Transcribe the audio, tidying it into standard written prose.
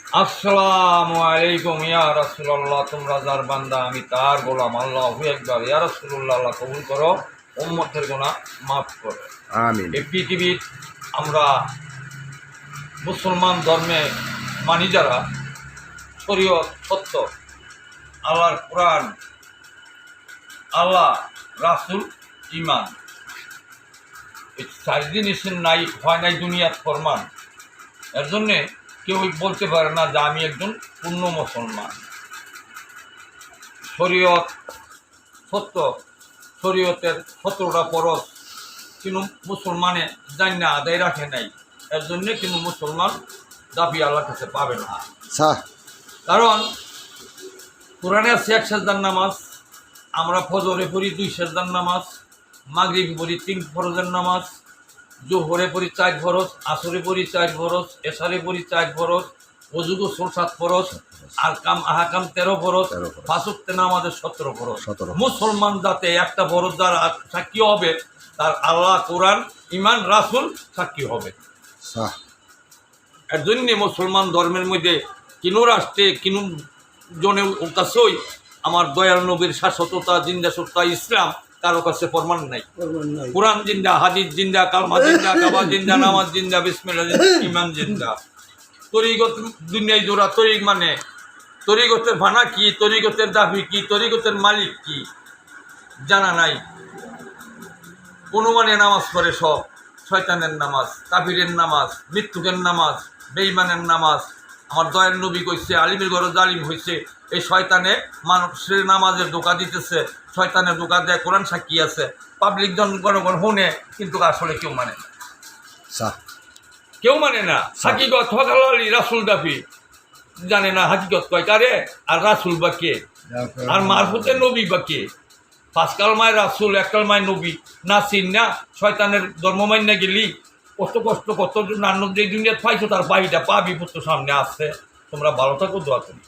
আসসালামু আলাইকুম ইয়া রাসূলুল্লাহ, তোমরা যার বান্দা আমি তার গোলাম। আল্লাহু আকবার। ইয়া রাসূলুল্লাহ, আল্লাহ কবুল করো, উম্মতের গুনাহ মাফ করো, আমিন। এই পৃথিবীর আমরা মুসলমান ধর্মে মানি যারা, শরীয়ত সত্য, আল্লাহর কোরআন, আল্লাহ, রাসূল, ঈমান, এই চার জিনিসের নাই হয় নাই দুনিয়ার ফরমান। এর জন্যে কেউ বলতে পারে না যে আমি একজন পূর্ণ মুসলমান। শরীয়ত সত্য, শরীয়তের 17টা ফরজ কিন্তু মুসলমানে জানি না আদায় রাখে নাই। এর জন্যে কিন্তু মুসলমান দাবি আল্লাহর কাছে পাবে না। কারণ কোরআনে আছে 1 সেজদার নামাজ, আমরা ফজরে পড়ি 2 সেজদার নামাজ, মাগরিবে পড়ি 3 ফরজের নামাজ, জোহরে পড়ি 4 ফরজ, আসরে পড়ি 4 ফরজ, এশারে পড়ি 4 ফরজ, ওযু গোসল 7 ফরজ, আর আহকাম 13 ফরজ, 5 ওয়াক্ত নামাজের 17 ফরজ। মুসলমান যাতে একটা ফরজ দ্বারা সাক্ষী হবে, তার আল্লাহ, কোরআন, ঈমান, রাসূল সাক্ষী হবে। এর জন্যে মুসলমান ধর্মের মধ্যে কিনো রাষ্ট্রে কিনো জনের কাছেই আমার দয়াল নবীর শাশ্বততা, জিন্দা সত্তা, ইসলাম কারো কাছে প্রমাণ নাই। কোরআন জিন্দা, হাদিস জিন্দা, কালমা জিন্দা, কাবা জিন্দা, নামাজ জিন্দা, বিসমিল্লাহ জিন্দা, ঈমান জিন্দা। তরিকত দুনিয়ায় জোড়া তরিক মানে তরিকতের ভানা কি, তরিকতের দাবি কি, তরিকতের মালিক কি জানা নাই। অনুমানে নামাজ পড়ে সব, শয়তানের নামাজ, কাফিরের নামাজ, মৃত্যুকের নামাজ, বেঈমানের নামাজ। আমার দয়াল নবী কইছে আলিমের ঘরে জালিম হয়েছে, এই শয়তানে মানুষের নামাজের ধোঁকা দিতেছে, শয়তানের ধোঁকা দেয়। কোরআন সাক্ষী আছে, পাবলিক জনগণ শুনে কিন্তু আসলে কেউ মানে না, কেউ মানে না। হাকিকত হকালি রাসূল দাবি জানে না, হাকিকত কয় কারে, আর রাসূল বা কে, আর মারফতে নবী বা কে। 5 কালমায় রাসূল, 1 কালমায় নবী না চিন না, শয়তানের ধর্ম মান্য গেলি কত কষ্ট, কত নান্য যে দুনিয়া পাইছো তার বাড়িটা পা বিপত্ত সামনে আসছে। তোমরা ভালো থাকো, দোয়া করি।